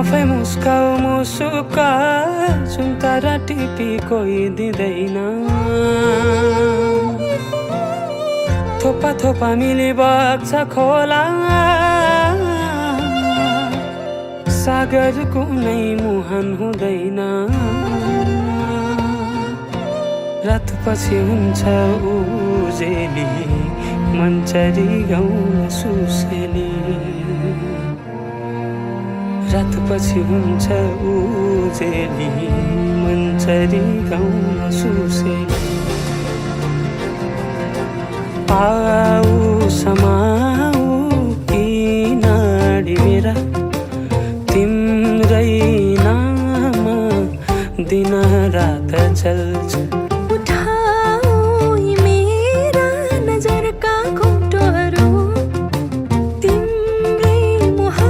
आफै मुस्काऊ मुसुका सुन्तरा टिपी कोही दिँदैन थोपा थोपा मिली बग्छ खोला सागर कुनै मुहान हुँदैन रातपछि हुन्छ उजेली मन्चरी गाउन सुसेली रातपछि हुन्छ उजेली मन्चरी गाउन सुसेली आऊ समाऊ किनारी मेरा तिम्रै नाम दिन रात चल